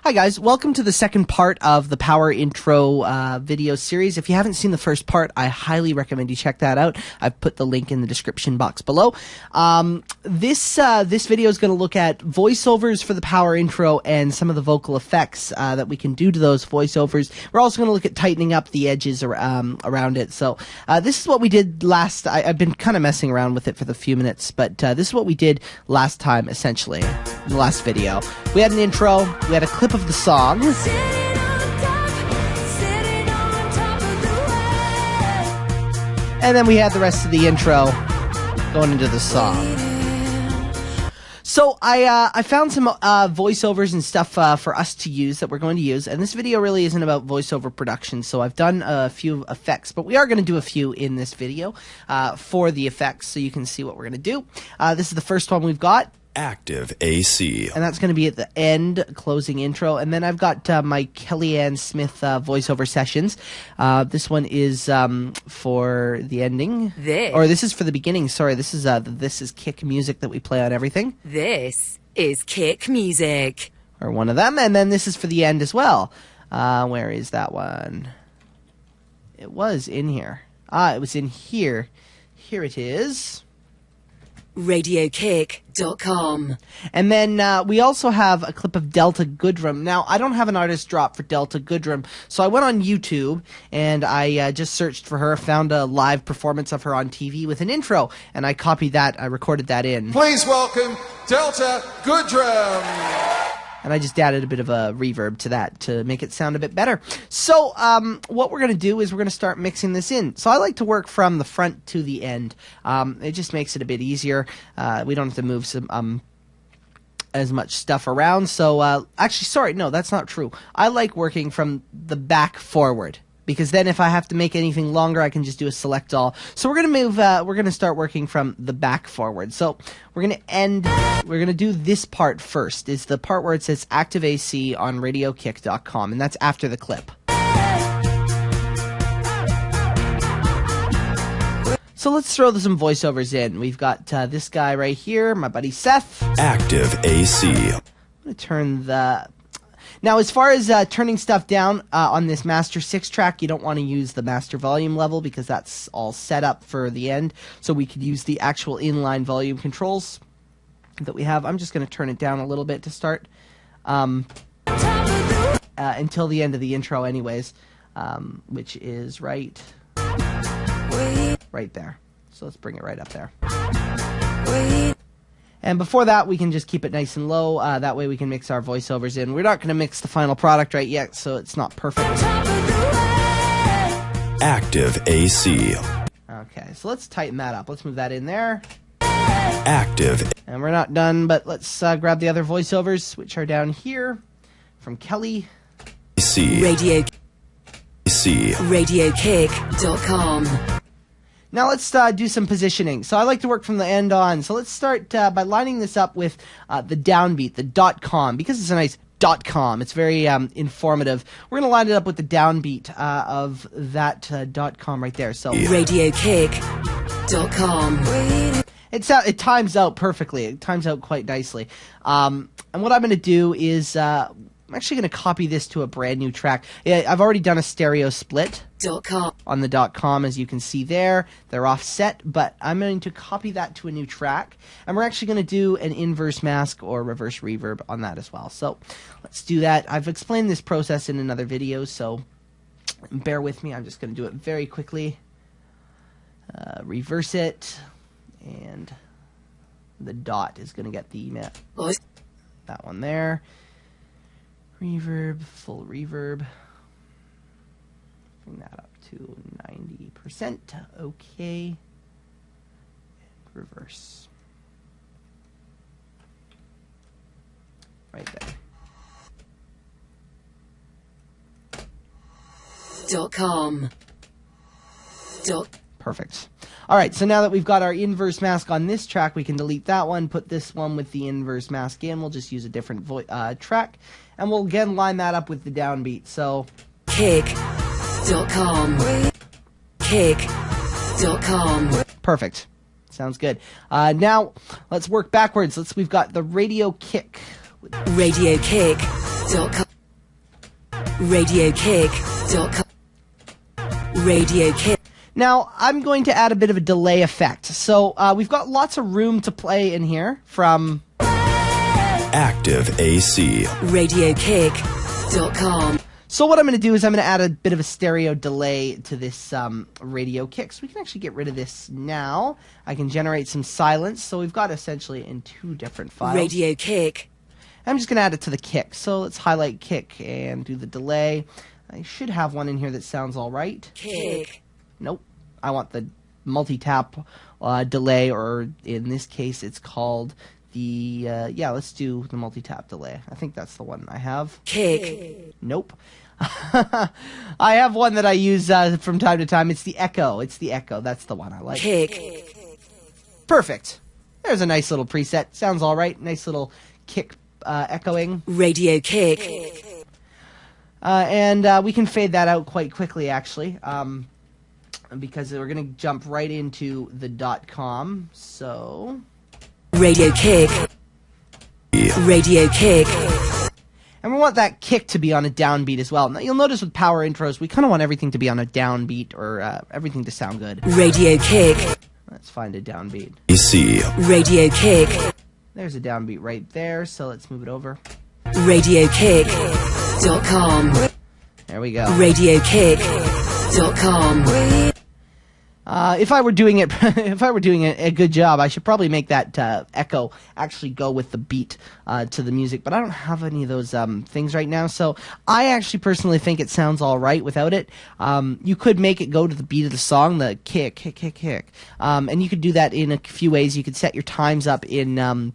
Hi guys, welcome to the second part of the Power Intro video series. If you haven't seen the first part, I highly recommend you check that out. I've put the link in the description box below. This video is going to look at voiceovers for the Power Intro and some of the vocal effects that we can do to those voiceovers. We're also going to look at tightening up the edges around it. So this is what we did last. I've been kind of messing around with it for the few minutes, but this is what we did last time, essentially, in the last video. We had an intro, we had a clip of the song, and then we had the rest of the intro going into the song. So I found some voiceovers and stuff for us to use that we're going to use, and this video really isn't about voiceover production, so I've done a few effects, but we are going to do a few in this video for the effects, so you can see what we're going to do. This is the first one we've got. Active AC. And that's going to be at the end, closing intro. And then I've got my Kellyanne Smith voiceover sessions. This one is for the ending. This is for the beginning. Sorry, this is kick music that we play on everything. This is kick music. Or one of them. And then this is for the end as well. Where is that one? It was in here. It was in here. Here it is. RadioKick.com. And then we also have a clip of Delta Goodrum. Now, I don't have an artist drop for Delta Goodrum, so I went on YouTube and I just searched for her, found a live performance of her on TV with an intro, and I copied that, I recorded that in. Please welcome Delta Goodrum. And I just added a bit of a reverb to that to make it sound a bit better. So what we're going to do is we're going to start mixing this in. So I like to work from the front to the end. It just makes it a bit easier. We don't have to move some as much stuff around. So actually, sorry, no, that's not true. I like working from the back forward, because then if I have to make anything longer, I can just do a select all. So we're going to move, we're going to start working from the back forward. So we're going to do this part first, is the part where it says Active AC on RadioKick.com, and that's after the clip. So let's throw some voiceovers in. We've got this guy right here, my buddy Seth. Active AC. I'm going to turn the... Now, as far as turning stuff down on this Master 6 track, you don't want to use the Master Volume level because that's all set up for the end. So we could use the actual inline volume controls that we have. I'm just going to turn it down a little bit to start until the end of the intro anyways, which is right there. So let's bring it right up there. And before that, we can just keep it nice and low. That way we can mix our voiceovers in. We're not going to mix the final product right yet, so it's not perfect. Active AC. Okay, so let's tighten that up. Let's move that in there. Active. And we're not done, but let's grab the other voiceovers, which are down here from Kelly. AC. RadioKick.com. Now let's do some positioning. So I like to work from the end on. So let's start by lining this up with the downbeat, the .com, because it's a nice .com. It's very informative. We're going to line it up with the downbeat of that .com right there. So RadioKick.com. It times out perfectly. It times out quite nicely. And what I'm going to do is I'm actually going to copy this to a brand new track. I've already done a stereo split on the .com, as you can see there. They're offset, but I'm going to copy that to a new track, and we're actually going to do an inverse mask or reverse reverb on that as well. So let's do that. I've explained this process in another video, so bear with me. I'm just going to do it very quickly. Reverse it, and the dot is going to get the that one there. Reverb, full reverb. Bring that up to 90%. Okay. And reverse. Right there. .com. Perfect. All right, so now that we've got our inverse mask on this track, we can delete that one, put this one with the inverse mask in. We'll just use a different track, and we'll again line that up with the downbeat. So Kick.com. Kick.com. Perfect. Sounds good. Now let's work backwards. We've got the Radio Kick. RadioKick.com. RadioKick.com. Radio Kick. Now, I'm going to add a bit of a delay effect. So we've got lots of room to play in here from Active AC. RadioKick.com. So what I'm going to do is I'm going to add a bit of a stereo delay to this radio kick. So we can actually get rid of this now. I can generate some silence. So we've got essentially in two different files. Radio Kick. I'm just going to add it to the kick. So let's highlight kick and do the delay. I should have one in here that sounds all right. Kick. Nope. I want the multi-tap delay, or in this case it's called the, let's do the multi-tap delay. I think that's the one I have. Kick. Nope. I have one that I use from time to time. It's the echo. It's the echo. That's the one I like. Kick. Perfect. There's a nice little preset. Sounds all right. Nice little kick echoing. Radio Kick. And we can fade that out quite quickly, actually, because we're going to jump right into the .com. So Radio Kick. Radio Kick. And we want that kick to be on a downbeat as well. Now, you'll notice with power intros, we kind of want everything to be on a downbeat, or everything to sound good. Radio Kick. Let's find a downbeat. AC. Radio Kick. There's a downbeat right there, so let's move it over. RadioKick.com. There we go. RadioKick.com. If I were doing it, if I were doing a good job, I should probably make that echo actually go with the beat to the music. But I don't have any of those things right now, so I actually personally think it sounds all right without it. You could make it go to the beat of the song, the kick, kick, kick, kick, and you could do that in a few ways. You could set your times up in the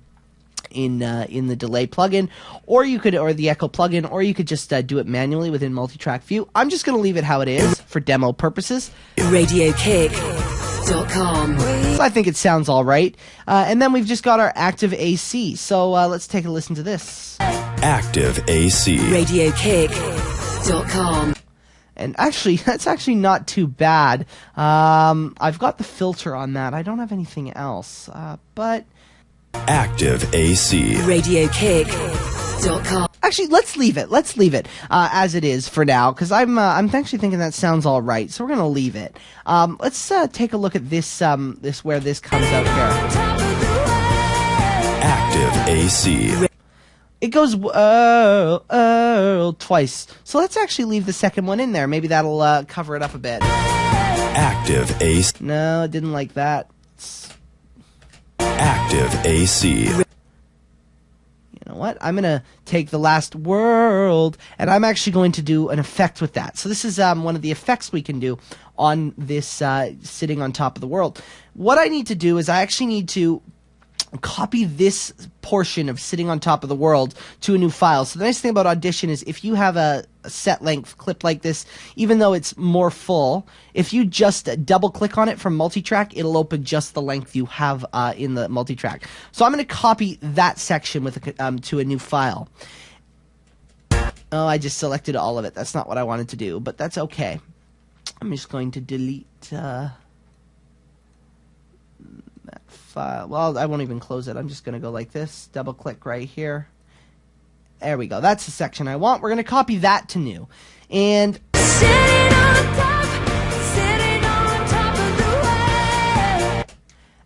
delay plugin, or the echo plugin, or you could just do it manually within Multitrack View. I'm just going to leave it how it is for demo purposes. RadioKick.com. So I think it sounds all right. And then we've just got our active AC. So let's take a listen to this. Active AC. RadioKick.com. And actually, that's actually not too bad. I've got the filter on that. I don't have anything else, but Active AC. RadioKick.com. actually, let's leave it. Let's leave it as it is for now, because I'm actually thinking that sounds all right. So we're gonna leave it. Let's take a look at this where this comes out here. Active AC. It goes twice. So let's actually leave the second one in there. Maybe that'll cover it up a bit. Active AC. No, didn't like that. Active AC. You know what? I'm going to take the last world, and I'm actually going to do an effect with that. So this is one of the effects we can do on this sitting on top of the world. What I need to do is I actually need to copy this portion of sitting on top of the world to a new file. So the nice thing about Audition is if you have a set length clip like this, even though it's more full, if you just double click on it from Multitrack, it'll open just the length you have in the Multitrack. So I'm going to copy that section with to a new file. Oh, I just selected all of it. That's not what I wanted to do, but that's okay. I'm just going to delete that file. Well, I won't even close it. I'm just going to go like this, double click right here. There we go. That's the section I want. We're going to copy that to new. And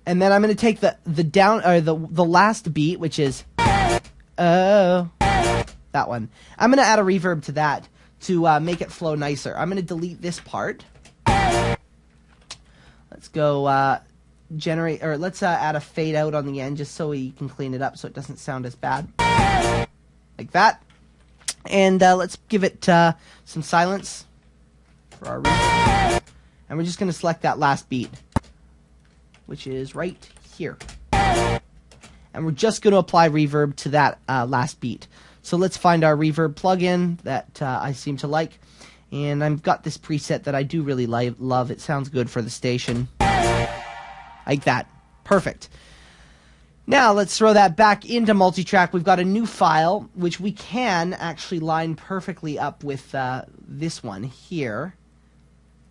and then I'm going to take the down, or the last beat, which is that one. I'm going to add a reverb to that to make it flow nicer. I'm going to delete this part. Let's go generate, or let's add a fade out on the end just so we can clean it up so it doesn't sound as bad. Like that. And let's give it some silence for our reverb. And we're just going to select that last beat, which is right here. And we're just going to apply reverb to that last beat. So let's find our reverb plugin that I seem to like. And I've got this preset that I do really love. It sounds good for the station. Like that. Perfect. Now let's throw that back into Multitrack. We've got a new file, which we can actually line perfectly up with this one here.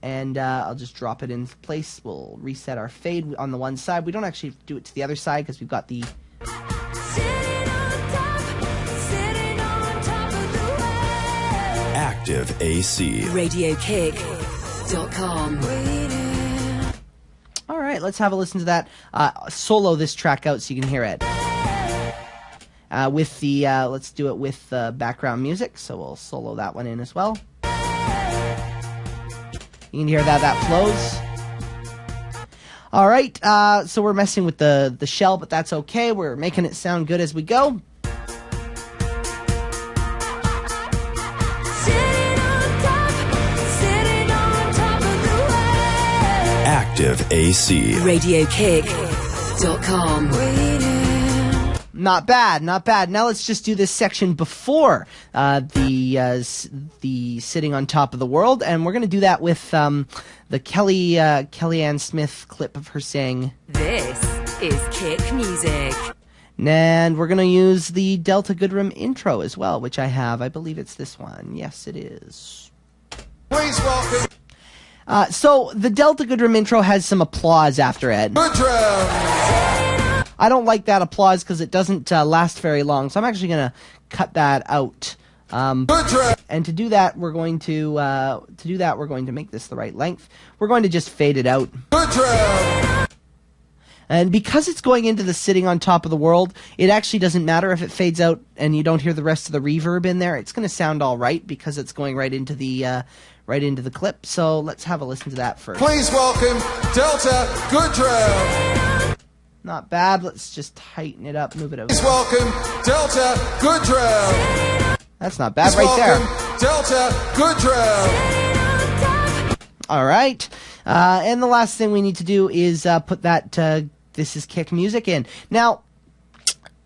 And I'll just drop it in place. We'll reset our fade on the one side. We don't actually do it to the other side because we've got the Active AC. RadioKick.com. All right, let's have a listen to that. Solo this track out so you can hear it. With the let's do it with background music. So we'll solo that one in as well. You can hear that flows. All right, so we're messing with the shell, but that's okay. We're making it sound good as we go. Active AC. RadioKick.com. Not bad, not bad. Now let's just do this section before the sitting on top of the world, and we're going to do that with the Kellyanne Smith clip of her saying, This is Kick Music. and we're going to use the Delta Goodrem intro as well, which I have. I believe it's this one. Yes, it is. Please welcome So the Delta Goodrem intro has some applause after it. Goodrem. I don't like that applause because it doesn't last very long, so I'm actually going to cut that out. Goodrem. And to do that, we're going to make this the right length. We're going to just fade it out. Goodrem. And because it's going into the sitting on top of the world, it actually doesn't matter if it fades out and you don't hear the rest of the reverb in there. It's going to sound all right because it's going right into the clip. So let's have a listen to that first. Please welcome Delta Goodrem. Not bad. Let's just tighten it up, move it over. Please welcome Delta Goodrem. That's not bad Please right there. welcome Delta Goodrem. All right. And the last thing we need to do is put that This Is Kick music in. Now,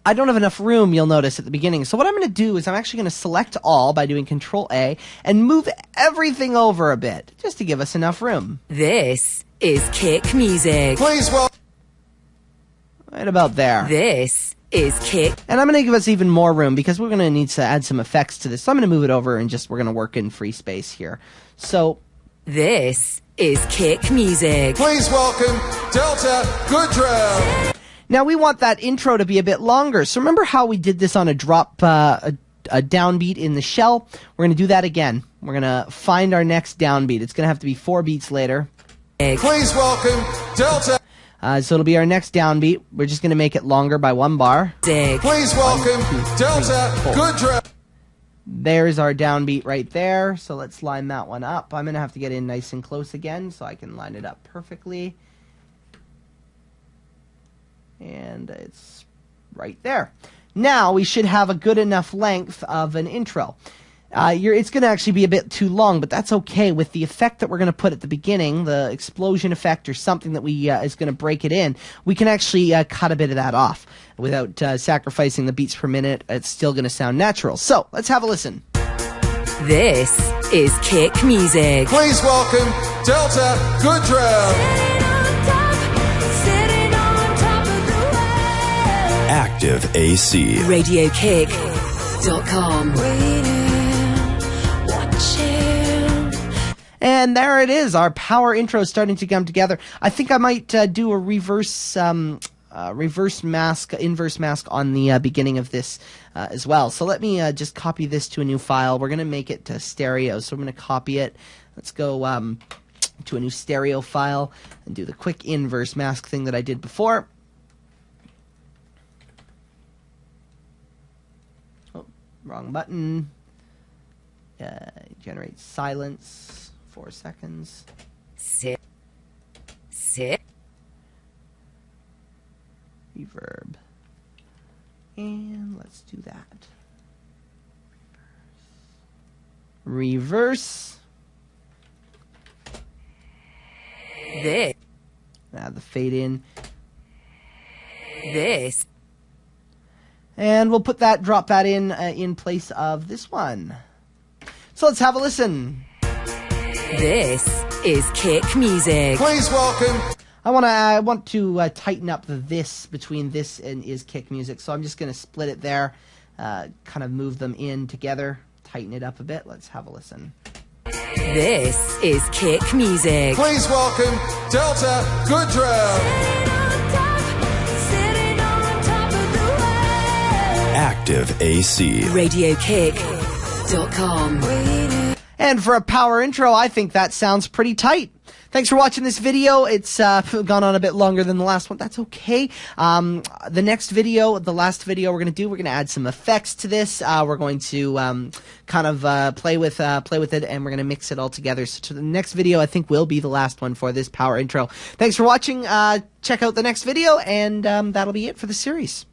I don't have enough room, you'll notice, at the beginning. So what I'm going to do is I'm actually going to select all by doing Control-A and move everything over a bit, just to give us enough room. This is Kick Music. Please welcome. Right about there. This is Kick. And I'm going to give us even more room because we're going to need to add some effects to this. So I'm going to move it over and we're going to work in free space here. So This is Kick Music. Please welcome Delta Goodrem. now we want that intro to be a bit longer. So remember how we did this on a drop, a downbeat in the shell? We're going to do that again. We're going to find our next downbeat. It's going to have to be 4 beats later. Please welcome Delta. So it'll be our next downbeat. We're just going to make it longer by 1 bar. Music. Please welcome Delta Goodrem. There's our downbeat right there. So let's line that one up. I'm going to have to get in nice and close again so I can line it up perfectly. And it's right there. Now we should have a good enough length of an intro. It's going to actually be a bit too long, but that's okay. With the effect that we're going to put at the beginning, the explosion effect or something that is going to break it in, we can actually cut a bit of that off without sacrificing the beats per minute. It's still going to sound natural. So let's have a listen. This is Kick Music. Please welcome Delta Goodrem. Active AC. RadioKick.com. And there it is. Our power intro is starting to come together. I think I might do a inverse mask on the beginning of this as well. So let me just copy this to a new file. We're going to make it to stereo, so I'm going to copy it. Let's go to a new stereo file and do the quick inverse mask thing that I did before. Oh, wrong button. Generate silence. 4 seconds. Sit. Reverb. And let's do that. Reverse. This. Add the fade in. This. And we'll drop that in place of this one. So let's have a listen. This is Kick Music. Please welcome. I want to tighten up the this between this and is Kick Music. So I'm just going to split it there, kind of move them in together, tighten it up a bit. Let's have a listen. This is Kick Music. Please welcome Delta Goodrem. Active AC. RadioKick.com. And for a power intro, I think that sounds pretty tight. Thanks for watching this video. It's gone on a bit longer than the last one. That's okay. The next video, the last video we're going to add some effects to this. We're going to kind of play with it, and we're going to mix it all together. So to the next video, I think will be the last one for this power intro. Thanks for watching. Check out the next video, and that'll be it for the series.